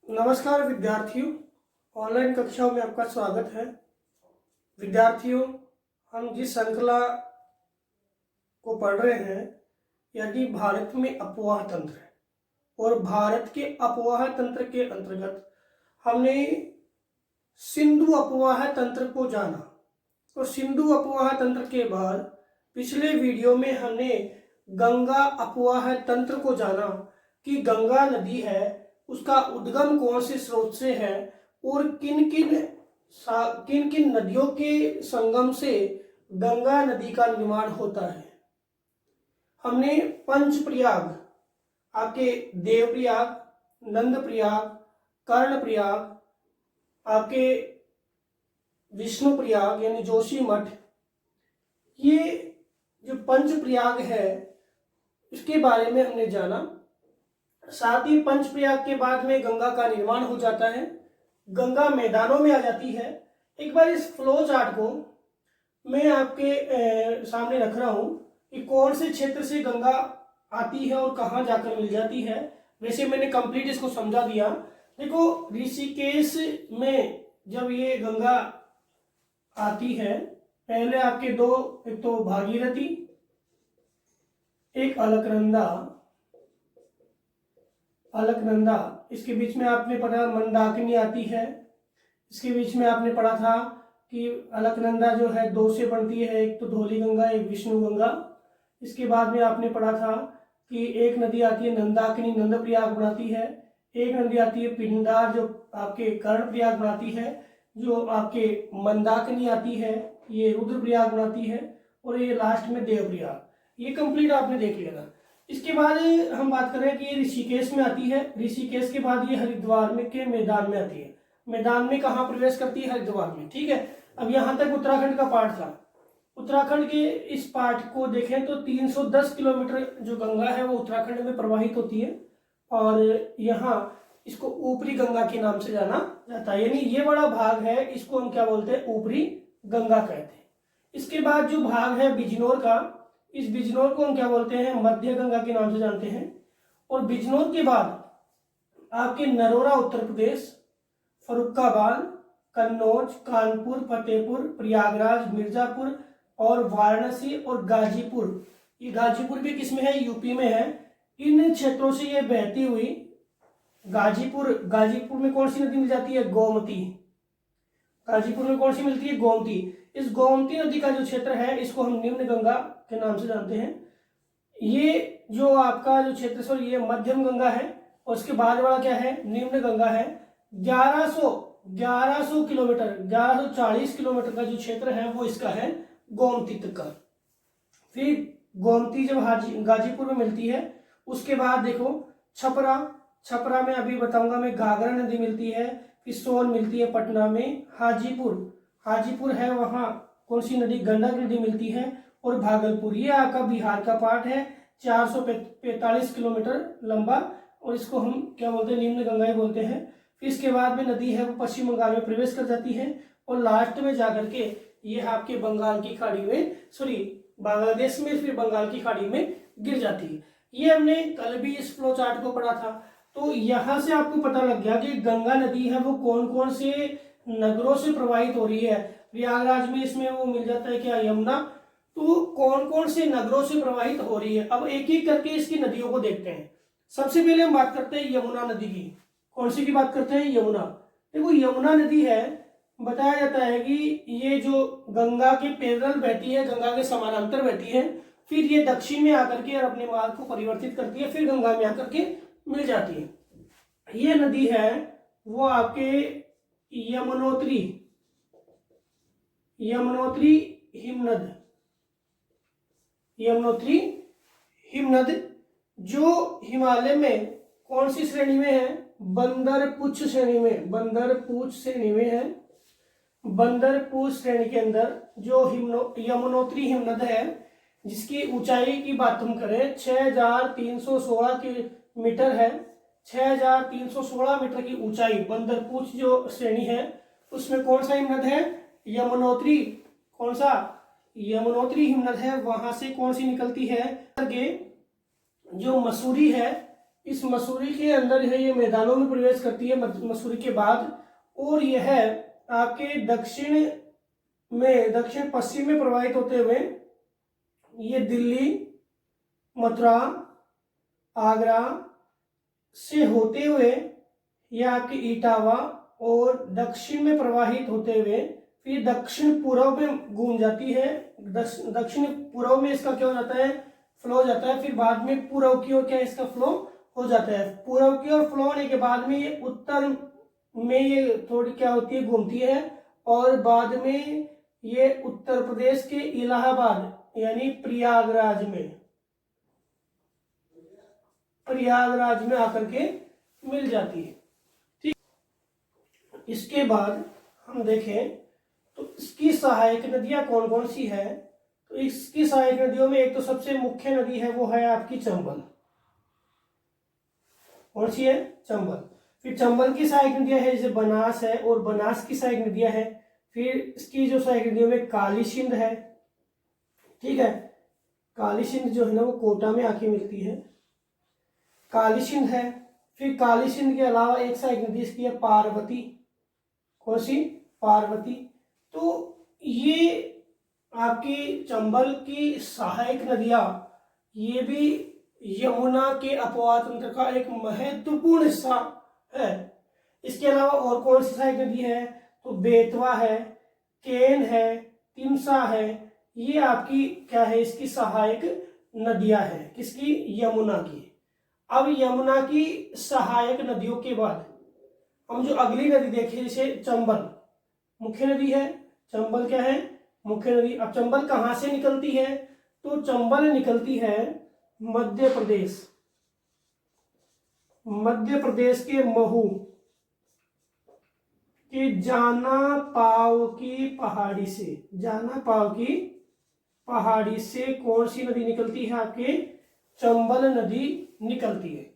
नमस्कार विद्यार्थियों, ऑनलाइन कक्षाओं में आपका स्वागत है। विद्यार्थियों, हम जिस श्रृंखला को पढ़ रहे हैं यानी भारत में अपवाह तंत्र है, और भारत के अपवाह तंत्र के अंतर्गत हमने सिंधु अपवाह तंत्र को जाना, और सिंधु अपवाह तंत्र के बाद पिछले वीडियो में हमने गंगा अपवाह तंत्र को जाना कि गंगा नदी है उसका उद्गम कौन से स्रोत से है और किन किन नदियों के संगम से गंगा नदी का निर्माण होता है। हमने पंचप्रयाग, आपके देवप्रयाग, नंदप्रयाग, कर्णप्रयाग, आपके विष्णुप्रयाग यानी जोशीमठ, ये जो पंचप्रयाग है इसके बारे में हमने जाना। साथ ही पंचप्रयाग के बाद में गंगा का निर्माण हो जाता है, गंगा मैदानों में आ जाती है। एक बार इस फ्लो चार्ट को मैं आपके सामने रख रहा हूं कि कौन से क्षेत्र से गंगा आती है और कहां जाकर मिल जाती है। वैसे मैंने कंप्लीट इसको समझा दिया। देखो, ऋषिकेश में जब ये गंगा आती है, पहले आपके दो, एक तो भागीरथी, एक अलकनंदा, इसके बीच में आपने पढ़ा मंदाकिनी आती है। इसके बीच में आपने पढ़ा था कि अलकनंदा जो है दो से बनती है, एक तो धौली गंगा, एक विष्णु गंगा। इसके बाद में आपने पढ़ा था कि एक नदी आती है नंदाकिनी, नंदप्रयाग बनाती है। एक नदी आती है पिंडार जो आपके कर्णप्रयाग बनाती है, जो आपके मंदाकिनी आती है ये रुद्रप्रयाग बनाती है, और ये लास्ट में देवप्रयाग। ये कंप्लीट आपने देख लिया। इसके बाद हम बात करें कि ये ऋषिकेश में आती है। ऋषिकेश के बाद ये हरिद्वार में के मैदान में आती है। मैदान में कहाँ प्रवेश करती है? हरिद्वार में। ठीक है, अब यहाँ तक उत्तराखंड का पार्ट था। उत्तराखंड के इस पार्ट को देखें तो 310 किलोमीटर जो गंगा है वो उत्तराखंड में प्रवाहित होती है, और यहाँ इसको ऊपरी गंगा के नाम से जाना जाता है। यानी ये बड़ा भाग है, इसको हम क्या बोलते हैं? ऊपरी गंगा कहते हैं। इसके बाद जो भाग है बिजनौर का, इस बिजनौर को हम क्या बोलते हैं? मध्य गंगा के नाम से जानते हैं। और बिजनौर के बाद आपके नरोरा उत्तर प्रदेश, फरुखाबाद, कन्नौज, कानपुर, फतेहपुर, प्रयागराज, मिर्जापुर और वाराणसी और गाजीपुर, ये गाजीपुर भी किसमें है? यूपी में है। इन क्षेत्रों से ये बहती हुई गाजीपुर में कौन सी नदी मिल जाती है? गोमती। गाजीपुर में कौन सी मिलती है? गोमती। इस गोमती नदी का जो क्षेत्र है इसको हम निम्न गंगा के नाम से जानते हैं। ये जो आपका जो क्षेत्र ये मध्यम गंगा है, और उसके बाद वाला क्या है? निम्न गंगा है। 1100 किलोमीटर, 1140 किलोमीटर का जो क्षेत्र है वो इसका है गोमती तक का। फिर गोमती जब गाजीपुर में मिलती है, उसके बाद देखो छपरा में अभी बताऊंगा मैं, घाघरा नदी मिलती है। फिर सोन मिलती है पटना में। हाजीपुर है, वहां कौन सी नदी? गंडक नदी मिलती है। और भागलपुर, ये आपका बिहार का पार्ट है, 445 किलोमीटर लंबा, और इसको हम क्या बोलते हैं? निम्न गंगा बोलते हैं। फिर इसके बाद में नदी है वो पश्चिम बंगाल में प्रवेश कर जाती है, और लास्ट में जाकर के ये आपके बंगाल की खाड़ी में, बांग्लादेश में, फिर बंगाल की खाड़ी में गिर जाती है। ये हमने कल भी इस फ्लो चार्ट को पढ़ा था। तो यहां से आपको पता लग गया कि गंगा नदी है वो कौन कौन से नगरों से प्रवाहित हो रही है। प्रयागराज में इसमें वो मिल जाता है क्या? यमुना। तो कौन कौन से नगरों से प्रवाहित हो रही है, अब एक एक करके इसकी नदियों को देखते हैं। सबसे पहले हम बात करते हैं यमुना नदी की। कौन सी की बात करते हैं? यमुना। देखो, यमुना नदी है, बताया जाता है कि ये जो गंगा के पैरेलल बहती है, गंगा के समानांतर बहती है, फिर ये दक्षिण में आकर के और अपने मार्ग को परिवर्तित करती है, फिर गंगा में आकर के मिल जाती है। ये नदी है वो आपके यमुनोत्री हिमनद जो हिमालय में कौन सी श्रेणी में है? बंदरपूछ श्रेणी में। बंदरपूछ श्रेणी के अंदर जो यमुनोत्री हिमनद है, जिसकी ऊंचाई की बात हम करें 6316 मीटर है। 6316 मीटर की ऊंचाई बंदरपूछ जो श्रेणी है उसमें कौन सा हिमनद है? यमुनोत्री। कौन सा? यमुनोत्री हिमनद है। वहां से कौन सी निकलती है? आगे जो मसूरी है, इस मसूरी के अंदर है ये मैदानों में प्रवेश करती है मसूरी के बाद, और यह आपके दक्षिण पश्चिम में प्रवाहित होते हुए ये दिल्ली, मथुरा, आगरा से होते हुए यह आपके इटावा और दक्षिण में प्रवाहित होते हुए फिर दक्षिण पूर्व में घूम जाती है। दक्षिण पूर्व में इसका क्या हो जाता है, फ्लो हो जाता है। फिर बाद में पूर्व की ओर क्या इसका फ्लो हो जाता है। पूर्व की ओर फ्लो होने के बाद में ये उत्तर में ये थोड़ी क्या होती है, घूमती है, और बाद में ये उत्तर प्रदेश के इलाहाबाद यानी प्रयागराज में आकर के मिल जाती है। ठीक, इसके बाद हम देखें तो इसकी सहायक नदियां कौन कौन सी है। तो इसकी सहायक नदियों में एक तो सबसे मुख्य नदी है वो है आपकी चंबल। कौन सी है, चंबल। फिर चंबल की सहायक नदियां है जैसे बनास है, और बनास की सहायक नदियां है। फिर इसकी जो सहायक नदियों में काली सिंध है, ठीक है, काली सिंध जो है ना वो कोटा में आके मिलती है, काली सिंध है। फिर काली सिंध के अलावा एक सहायक नदी इसकी है पार्वती। कौन सी, पार्वती। तो ये आपकी चंबल की सहायक नदियां ये भी यमुना के अपवाद तंत्र का एक महत्वपूर्ण हिस्सा है। इसके अलावा और कौन सी सहायक नदी है, तो बेतवा है, केन है, तिमसा है, ये आपकी क्या है, इसकी सहायक नदियां हैं। किसकी, यमुना की। अब यमुना की सहायक नदियों के बाद हम जो अगली नदी देखें जैसे चंबल मुख्य नदी है, चंबल क्या है, मुख्य नदी। अब चंबल कहां से निकलती है, तो चंबल निकलती है मध्य प्रदेश के महू कि जाना पाव की पहाड़ी से कौन सी नदी निकलती है, आपके चंबल नदी निकलती है।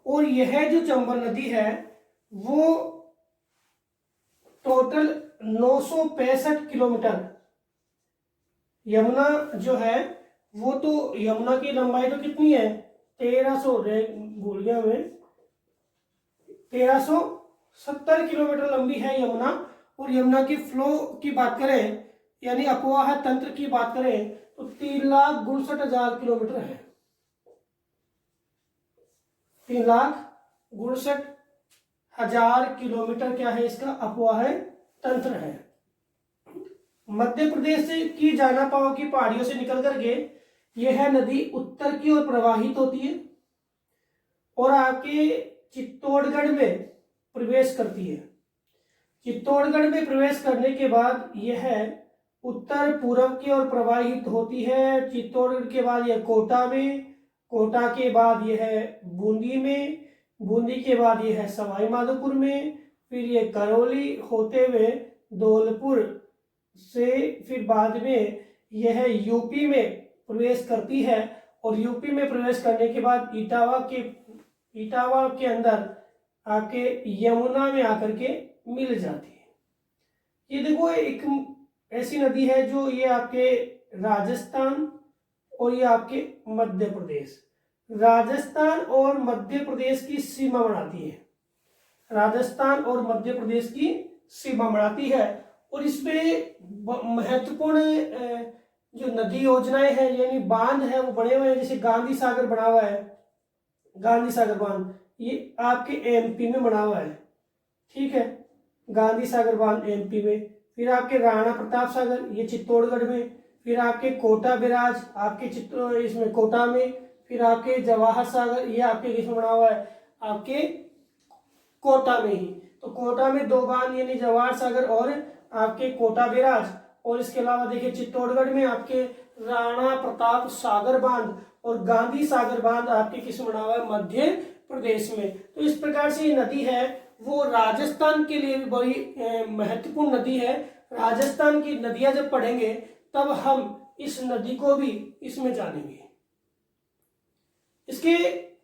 और यह जो चंबल नदी है वो टोटल 965 किलोमीटर, यमुना जो है वो तो यमुना की लंबाई तो कितनी है 1300, भूल गया मैं, 1370 किलोमीटर लंबी है यमुना। और यमुना की फ्लो की बात करें यानी अपवाह तंत्र की बात करें तो 3,62,000 किलोमीटर है, 3,62,000 किलोमीटर क्या है, इसका अपवाह तंत्र है। मध्य प्रदेश से की जाना पाव की पहाड़ियों से निकल करके यह नदी उत्तर की ओर प्रवाहित होती है और आके चित्तौड़गढ़ में प्रवेश करती है। चित्तौड़गढ़ में प्रवेश करने के बाद यह उत्तर पूर्व की ओर प्रवाहित होती है। चित्तौड़गढ़ के बाद यह कोटा में, कोटा के बाद यह बूंदी में, बूंदी के बाद यह सवाई माधोपुर में, फिर यह करौली होते हुए धौलपुर से फिर बाद में यह यूपी में प्रवेश करती है। और यूपी में प्रवेश करने के बाद इटावा के अंदर आपके यमुना में आकर के मिल जाती है। ये देखो एक ऐसी नदी है जो ये आपके राजस्थान और ये आपके मध्य प्रदेश, राजस्थान और मध्य प्रदेश की सीमा बनाती है, राजस्थान और मध्य प्रदेश की सीमा बनाती है। और इसमें महत्वपूर्ण जो नदी योजनाएं हैं यानी बांध है वो बने हुए हैं, जैसे गांधी सागर बना हुआ है, गांधी सागर बांध ये आपके एमपी में बना हुआ है, ठीक है, गांधी सागर बांध एमपी में। फिर आपके राणा प्रताप सागर ये चित्तौड़गढ़ में, फिर आपके कोटा बैराज आपके इसमें कोटा में, फिर आपके जवाहर सागर ये आपके किसमें बना हुआ है, आपके कोटा में ही। तो कोटा में 2 बांध यानी जवाहर सागर और आपके कोटा बैराज। और इसके अलावा देखिए चित्तौड़गढ़ में आपके राणा प्रताप सागर बांध और गांधी सागर बांध आपके किस बना हुआ है, मध्य प्रदेश में। तो इस प्रकार से ये नदी है वो राजस्थान के लिए भी बड़ी महत्वपूर्ण नदी है। राजस्थान की नदियां जब पढ़ेंगे तब हम इस नदी को भी इसमें जानेंगे। इसके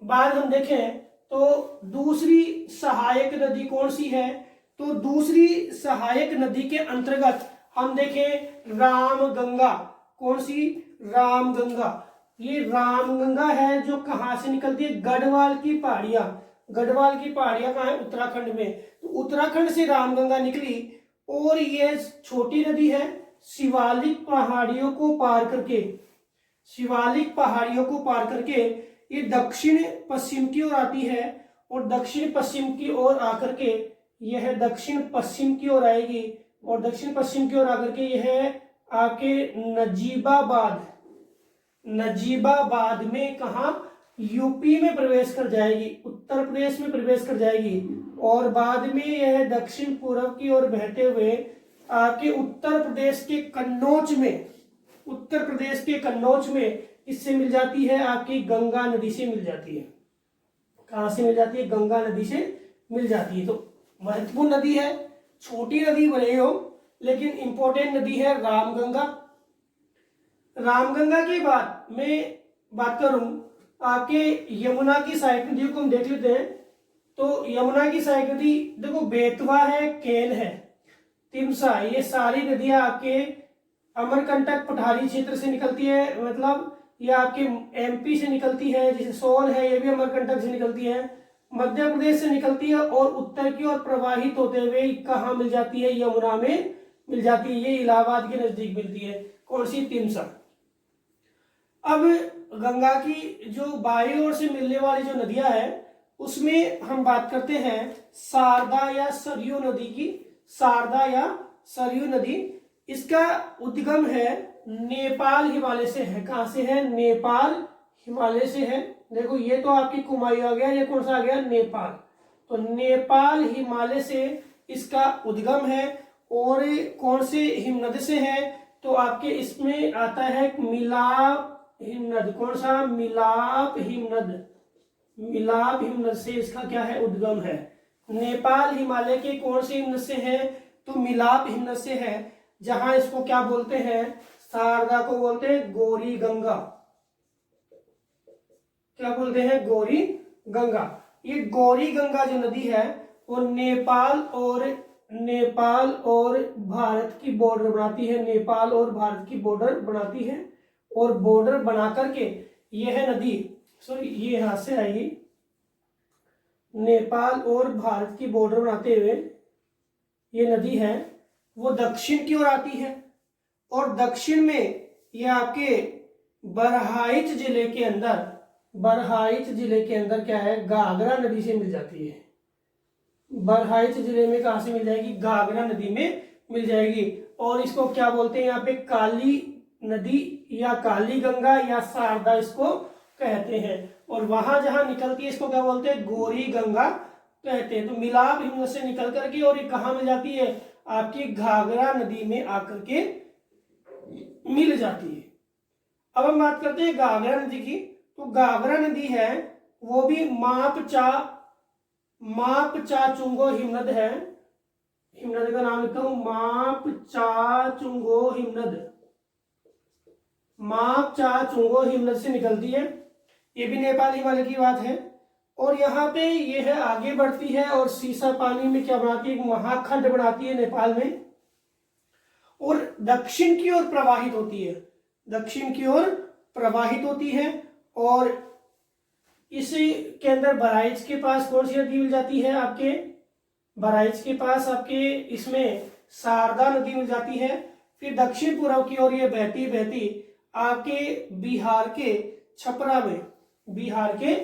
बाद हम देखें तो दूसरी सहायक नदी कौन सी है, तो दूसरी सहायक नदी के अंतर्गत हम देखें रामगंगा। कौन सी, रामगंगा। ये रामगंगा है जो कहाँ से निकलती है, गढ़वाल की पहाड़ियां। गढ़वाल की पहाड़ियां कहाँ है, उत्तराखंड में। तो उत्तराखंड से रामगंगा निकली और ये छोटी नदी है, शिवालिक पहाड़ियों को पार करके, शिवालिक पहाड़ियों को पार करके ये दक्षिण पश्चिम की ओर आती है, और दक्षिण पश्चिम की ओर आकर के यह दक्षिण पश्चिम की ओर आएगी, और दक्षिण पश्चिम की ओर आकर के यह आपके नजीबाबाद, नजीबाबाद में कहा, यूपी में प्रवेश कर जाएगी, उत्तर प्रदेश में प्रवेश कर जाएगी, और बाद में यह दक्षिण पूर्व की ओर बहते हुए आपके उत्तर प्रदेश के कन्नौज में, उत्तर प्रदेश के कन्नौज में इससे मिल जाती है, आपकी गंगा नदी से मिल जाती है। कहां से मिल जाती है, गंगा नदी से मिल जाती है। तो महत्वपूर्ण नदी है, छोटी नदी भले हो लेकिन इंपॉर्टेंट नदी है रामगंगा। रामगंगा के बाद मैं बात करूं आपके यमुना की सहायक नदियों को हम देख लेते हैं। तो यमुना की सहायक नदी देखो, बेतवा है, केन है, तिमसा, ये सारी नदियां आपके अमरकंटक पठारी क्षेत्र से निकलती है, मतलब ये आपके एमपी से निकलती है, जैसे सोल है ये भी अमरकंटक से निकलती है, मध्य प्रदेश से निकलती है, और उत्तर की ओर प्रवाहित होते हुए कहाँ मिल जाती है, यमुना में मिल जाती है। ये इलाहाबाद के नजदीक मिलती है, कौन सी, तिमसा। अब गंगा की जो बाई ओर से मिलने वाली जो नदियां हैं उसमें हम बात करते हैं शारदा या सरयू नदी की। शारदा या सरयू नदी, इसका उद्गम है नेपाल हिमालय से है। कहां से है, नेपाल हिमालय से है। देखो ये तो आपकी कुमाई आ गया, ये कौन सा आ गया, नेपाल। तो नेपाल हिमालय से इसका उद्गम है, और कौन से हिमनद से है, तो आपके इसमें आता है मिलाप हिमनद। कौन सा, मिलाप हिमनद। मिलाप हिमनद से इसका क्या है, उद्गम है। नेपाल हिमालय के कौन से हिमनद से है, तो मिलाप हिमनद से है, जहां इसको क्या बोलते हैं, शारदा को बोलते हैं गौरी गंगा। क्या बोलते हैं, गौरी गंगा। ये गौरी गंगा जो नदी है वो नेपाल और भारत की बॉर्डर बनाती है, नेपाल और भारत की बॉर्डर बनाती है, और बॉर्डर बना करके यह नदी, सॉरी ये यहां से आएगी, नेपाल और भारत की बॉर्डर बनाते हुए ये नदी है वो दक्षिण की ओर आती है, और दक्षिण में ये आपके बहराइच जिले के अंदर, बहराइच जिले के अंदर क्या है, घाघरा नदी से मिल जाती है। बहराइच जिले में कहां से मिल जाएगी, घाघरा नदी में मिल जाएगी, और इसको क्या बोलते हैं यहाँ पे, काली नदी या काली गंगा या शारदा इसको कहते हैं। और वहां जहां निकलती है इसको क्या बोलते हैं, गौरी गंगा कहते हैं। तो मिलाप हिमनद से निकल करके और ये कहां मिल जाती है, आपकी घाघरा नदी में आकर के मिल जाती है। अब हम बात करते हैं घाघरा नदी की। तो घाघरा नदी है वो भी मापचा चुंगो हिमनद है। हिमनद का नाम लिखता हूं, मापचा चुंगो हिमनद। मापचा चुंगो हिमनद से निकलती है, ये भी नेपाल हिमालय की बात है। और यहाँ पे ये है आगे बढ़ती है और सीसा पानी में क्या बनाती है, महाखंड बनाती है नेपाल में, और दक्षिण की ओर प्रवाहित होती है, दक्षिण की ओर प्रवाहित होती है। और इसी के अंदर बहराइच के पास कौन सी नदी मिल जाती है, आपके बहराइच के पास आपके इसमें शारदा नदी मिल जाती है। फिर दक्षिण पूर्व की ओर ये बहती बहती आपके बिहार के छपरा में, बिहार के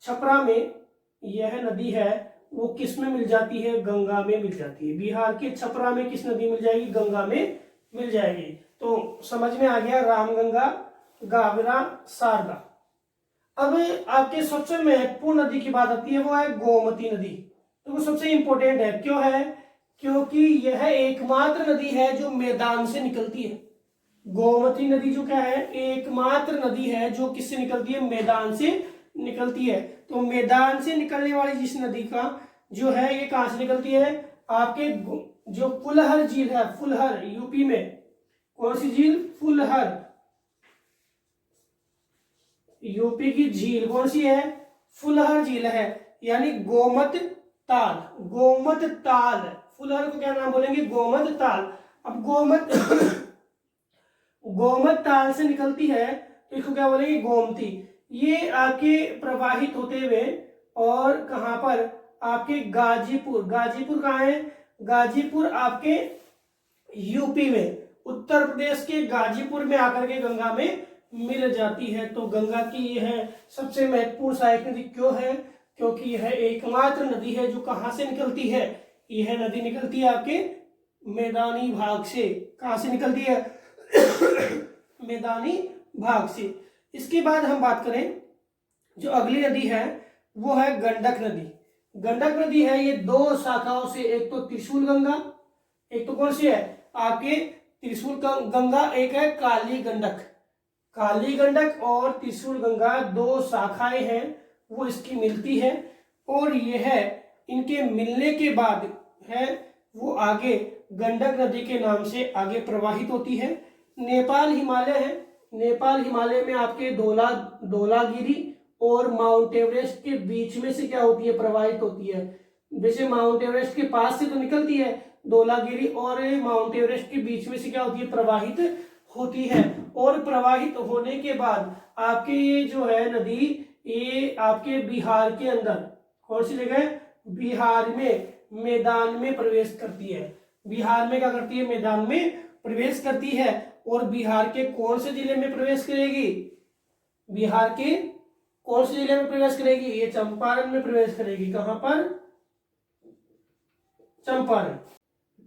छपरा में यह नदी है वो किस में मिल जाती है, गंगा में मिल जाती है। बिहार के छपरा में किस नदी मिल जाएगी, गंगा में मिल जाएगी। तो समझ में आ गया, रामगंगा, घाघरा, शारदा। अब आपके सबसे महत्वपूर्ण नदी की बात आती है, वो है गोमती नदी। तो वो सबसे इंपॉर्टेंट है, क्यों है, क्योंकि यह एकमात्र नदी है जो मैदान से निकलती है। गोमती नदी जो क्या है, एकमात्र नदी है जो किससे निकलती है, मैदान से निकलती है। तो मैदान से निकलने वाली जिस नदी का जो है ये कहां से निकलती है, आपके जो फुलहर झील है, फुलहर यूपी में, कौन सी झील, फुलहर, यूपी की झील कौन सी है, फुलहर झील है, यानी गोमत ताल, गोमत ताल, फुलहर को क्या नाम बोलेंगे, गोमत ताल। अब गोमत गोमत ताल से निकलती है तो इसको क्या बोलेंगे, गोमती। ये आपके प्रवाहित होते हुए और कहाँ पर, आपके गाजीपुर, गाजीपुर कहाँ है, गाजीपुर आपके यूपी में, उत्तर प्रदेश के गाजीपुर में आकर के गंगा में मिल जाती है। तो गंगा की यह सबसे महत्वपूर्ण सहायक नदी क्यों है, क्योंकि यह एकमात्र नदी है जो कहाँ से निकलती है, यह नदी निकलती है आपके मैदानी भाग से। कहाँ से निकलती है मैदानी भाग से। इसके बाद हम बात करें, जो अगली नदी है वो है गंडक नदी। गंडक नदी है, ये दो शाखाओं से, एक तो त्रिशूल गंगा, एक तो कौन सी है आपके त्रिशूल गंगा, एक है काली गंडक। काली गंडक और त्रिशूल गंगा दो शाखाएं हैं, वो इसकी मिलती है और यह है इनके मिलने के बाद है वो आगे गंडक नदी के नाम से आगे प्रवाहित होती है। नेपाल हिमालय है, नेपाल हिमालय में आपके धौलागिरी और माउंट एवरेस्ट के बीच में से क्या होती है, प्रवाहित होती है। जैसे माउंट एवरेस्ट के पास से तो निकलती है, धौलागिरी और माउंट एवरेस्ट के बीच में से क्या होती है, प्रवाहित होती है। और प्रवाहित होने के बाद आपके ये जो है नदी, ये आपके बिहार के अंदर, कौन सी जगह, बिहार में मैदान में प्रवेश करती है। बिहार में क्या करती है, मैदान में प्रवेश करती है। और बिहार के कौन से जिले में प्रवेश करेगी, बिहार के कौन से जिले में प्रवेश करेगी, ये चंपारण में प्रवेश करेगी। कहां पर, चंपारण।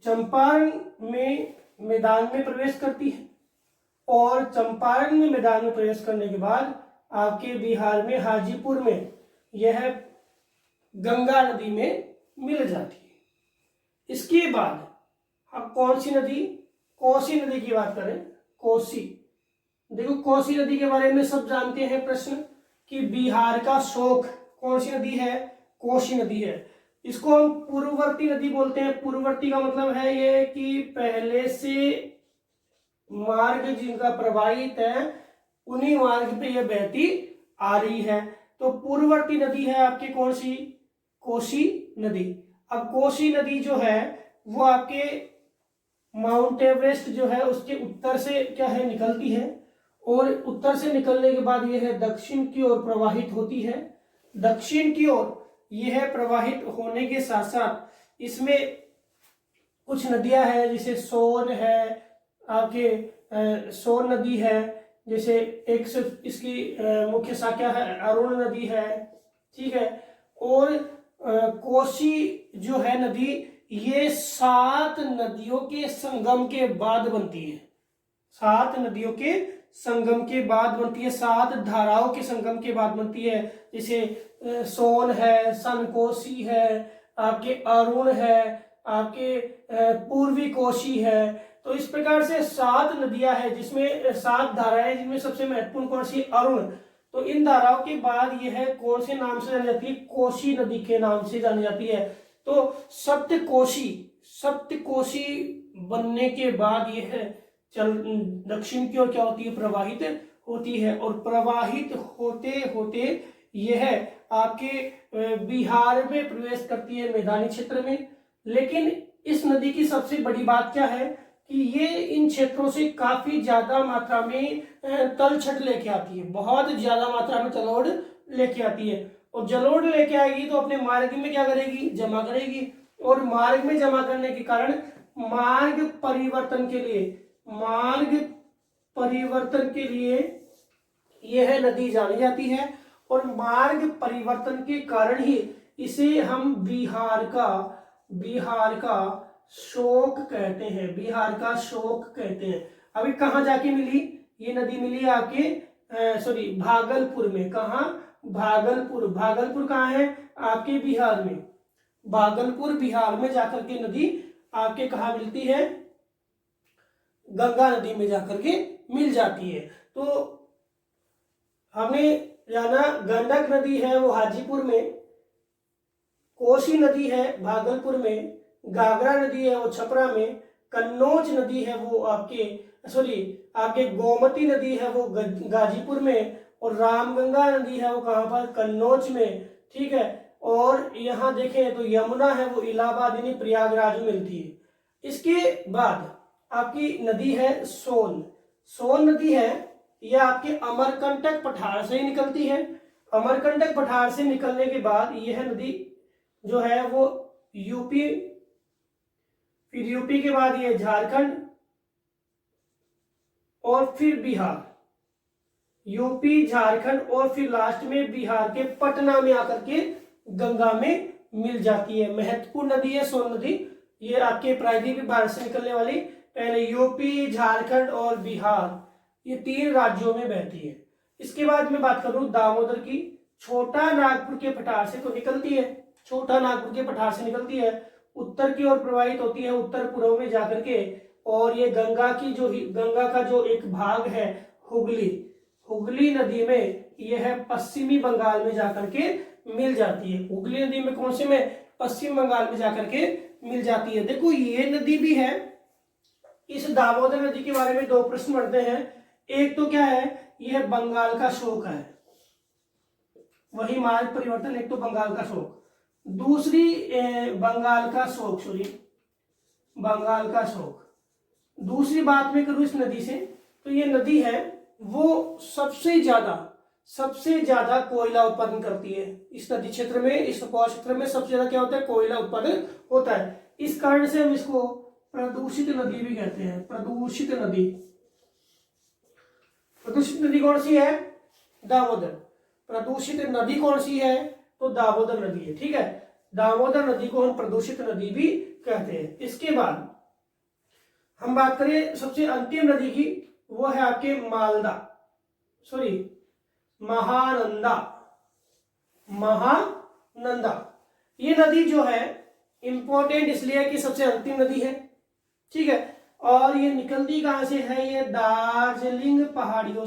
चंपारण में मैदान में प्रवेश करती है और चंपारण में मैदान में प्रवेश करने के बाद आपके बिहार में हाजीपुर में यह गंगा नदी में मिल जाती है। इसके बाद अब कौन सी नदी, कोसी नदी की बात करें। कोसी, देखो कोसी नदी के बारे में सब जानते हैं प्रश्न, कि बिहार का शोक कौन सी नदी है, कोसी नदी है। इसको हम पूर्ववर्ती नदी बोलते हैं। पूर्ववर्ती का मतलब है ये कि पहले से मार्ग जिनका प्रवाहित है उन्हीं मार्ग पे ये बहती आ रही है। तो पूर्ववर्ती नदी है आपकी कौन सी, कोसी नदी। अब कोसी नदी जो है वो आपके माउंट एवरेस्ट जो है उसके उत्तर से क्या है, निकलती है और उत्तर से निकलने के बाद यह दक्षिण की ओर प्रवाहित होती है। दक्षिण की ओर यह प्रवाहित होने के साथ साथ इसमें कुछ नदियां हैं, जैसे सोन है आपके, सोन नदी है, जैसे एक सिर्फ इसकी मुख्य शाखा है अरुण नदी है, ठीक है। और कोसी जो है नदी, ये 7 नदियों के संगम के बाद बनती है। 7 नदियों के संगम के बाद बनती है, 7 धाराओं के संगम के बाद बनती है। जैसे सोन है, सनकोसी है, आपके अरुण है, आपके पूर्वी कोशी है। तो इस प्रकार से 7 नदियां हैं जिसमें 7 धाराएं, जिनमें सबसे महत्वपूर्ण कौन सी, अरुण। तो इन धाराओं के बाद यह कौन से नाम से जानी जाती है, कोसी नदी के नाम से जानी जाती है। तो सप्तकोशी, सप्तकोशी बनने के बाद यह चल दक्षिण की ओर क्या होती है, प्रवाहित होती है। और प्रवाहित होते होते यह आपके बिहार में प्रवेश करती है, मैदानी क्षेत्र में। लेकिन इस नदी की सबसे बड़ी बात क्या है कि ये इन क्षेत्रों से काफी ज्यादा मात्रा में तलछट लेके आती है, बहुत ज्यादा मात्रा में जलोढ़ लेके आती है। और जलोढ़ लेके आएगी तो अपने मार्ग में क्या करेगी, जमा करेगी। और मार्ग में जमा करने के कारण मार्ग परिवर्तन के लिए, मार्ग परिवर्तन के लिए यह नदी जानी जाती है। और मार्ग परिवर्तन के कारण ही इसे हम बिहार का शोक कहते हैं, बिहार का शोक कहते हैं। अभी कहाँ जाके मिली ये नदी, मिली आपके भागलपुर में। कहाँ, भागलपुर। भागलपुर कहाँ है, आपके बिहार में। भागलपुर बिहार में जाकर के नदी आपके कहाँ मिलती है, गंगा नदी में जाकर के मिल जाती है। तो हमने जाना गंडक नदी है वो हाजीपुर में, कोसी नदी है भागलपुर में, घाघरा नदी है वो छपरा में, कन्नौज नदी है वो आपके गोमती नदी है वो गाजीपुर में, और रामगंगा नदी है वो कहाँ पर, कन्नौज में, ठीक है। और यहाँ देखें तो यमुना है वो इलाहाबाद यानी प्रयागराज में मिलती है। इसके बाद आपकी नदी है सोन। सोन नदी है यह आपके अमरकंटक पठार से ही निकलती है। अमरकंटक पठार से निकलने के बाद यह नदी जो है वो यूपी, फिर यूपी के बाद ये झारखंड और फिर बिहार, यूपी, झारखंड और फिर लास्ट में बिहार के पटना में आकर के गंगा में मिल जाती है। महत्वपूर्ण नदी है सोन नदी। ये आपके प्रायद्वीपीय भारत से निकलने वाली पहले यूपी, झारखंड और बिहार, ये 3 राज्यों में बहती है। इसके बाद मैं बात करूं दामोदर की, छोटा नागपुर के पठार से तो निकलती है, छोटा नागपुर के पठार से निकलती है, उत्तर की ओर प्रवाहित होती है उत्तर पूर्व में जाकर के, और ये गंगा का जो एक भाग है हुगली नदी में, यह पश्चिमी बंगाल में जाकर के मिल जाती है। हुगली नदी में कौन से में? पश्चिम बंगाल में जाकर के मिल जाती है। देखो ये नदी भी है। इस दामोदर नदी के बारे में 2 प्रश्न बढ़ते हैं। एक तो क्या है, यह बंगाल का शोक है, वही मार्ग परिवर्तन, एक तो बंगाल का शोक, दूसरी बंगाल का शोक। दूसरी बात में करूं इस नदी से, तो ये नदी है वो सबसे ज्यादा कोयला उत्पादन करती है। इस नदी क्षेत्र में, इस उपवा क्षेत्र में सबसे ज्यादा क्या होता है? कोयला उत्पादन होता है। इस कारण से हम इसको प्रदूषित नदी भी कहते हैं। प्रदूषित नदी कौन सी है? दामोदर। प्रदूषित नदी कौन सी है? तो दामोदर नदी है। ठीक है, दामोदर नदी को हम प्रदूषित नदी भी कहते हैं। इसके बाद हम बात करें सबसे अंतिम नदी की, वो है आपके महानंदा। ये नदी जो है इंपॉर्टेंट इसलिए है कि सबसे अंतिम नदी है। ठीक है, और ये निकलती कहां से है? ये दार्जिलिंग पहाड़ियों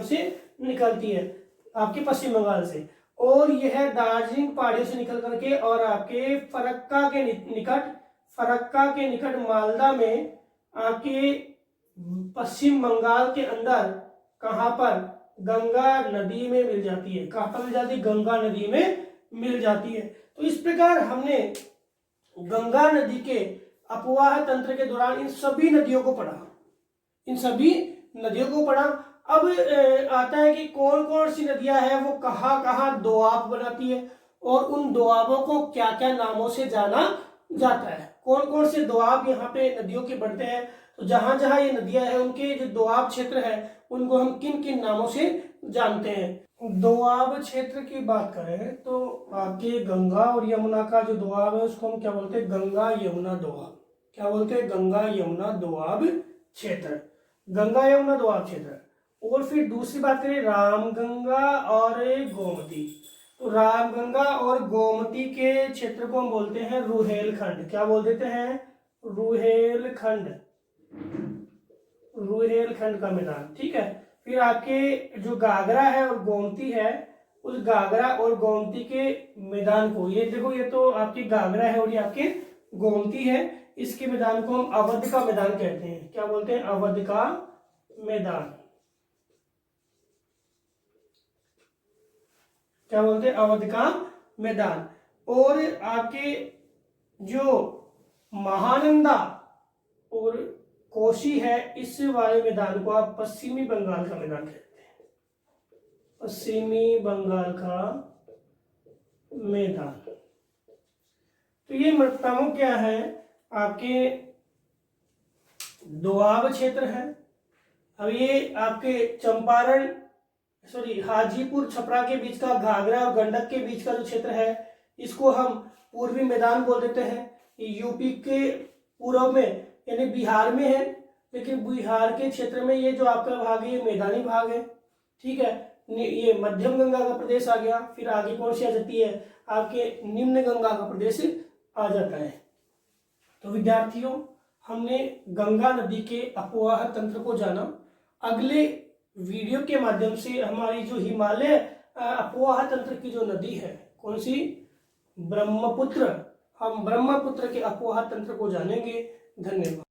से निकलती है, आपके पश्चिम बंगाल से। और यह दार्जिलिंग पहाड़ियों से निकल करके और आपके फरक्का के निकट मालदा में आपके पश्चिम बंगाल के अंदर कहां पर? गंगा नदी में मिल जाती है। कहां पर मिल जाती है? गंगा नदी में मिल जाती है। तो इस प्रकार हमने गंगा नदी के अपवाह तंत्र के दौरान इन सभी नदियों को पढ़ा। अब आता है कि कौन कौन सी नदियां हैं वो कहां दोआब बनाती है, और उन दोआबों को क्या क्या नामों से जाना जाता है। कौन कौन से दोआब यहाँ पे नदियों के बढ़ते हैं, तो जहां जहां ये नदियां हैं उनके जो दोआब क्षेत्र है उनको हम किन किन नामों से जानते हैं। दोआब क्षेत्र की बात करें तो आपके गंगा और यमुना का जो दोआब है उसको हम क्या बोलते हैं? गंगा यमुना दोआब। क्या बोलते हैं? गंगा यमुना दोआब क्षेत्र। और फिर दूसरी बात करें रामगंगा और गोमती, तो रामगंगा और गोमती के क्षेत्र को हम बोलते हैं रुहेलखंड। क्या बोल देते हैं? रुहेलखंड का मैदान। ठीक है, फिर आपके जो घाघरा है और गोमती है, उस घाघरा और गोमती के मैदान को, ये देखो ये तो आपकी घाघरा है और ये आपके गोमती है, इसके मैदान को हम अवध का मैदान कहते हैं। क्या बोलते हैं? अवध का मैदान। क्या बोलते हैं? अवध का मैदान। और आपके जो महानंदा और कोसी है, इस वाले मैदान को आप पश्चिमी बंगाल का मैदान कहते हैं। पश्चिमी बंगाल का मैदान। तो ये प्रमुख क्या है? आपके दोआब क्षेत्र है। अब ये आपके हाजीपुर छपरा के बीच का घाघरा और गंडक के बीच का जो क्षेत्र है, इसको हम पूर्वी मैदान बोल देते हैं। ये यूपी के पूर्व में यानी बिहार में है, लेकिन बिहार के क्षेत्र में ये जो आपका भाग है ये मैदानी भाग है। ठीक है, ये मध्यम गंगा का प्रदेश आ गया। फिर आगे कौन सी आ जाती है? आपके निम्न गंगा का प्रदेश आ जाता है। तो विद्यार्थियों, हमने गंगा नदी के अपवाह तंत्र को जाना। अगले वीडियो के माध्यम से हमारी जो हिमालय अपवाह तंत्र की जो नदी है, कौन सी? ब्रह्मपुत्र। हम ब्रह्मपुत्र के अपवाह तंत्र को जानेंगे। धन्यवाद।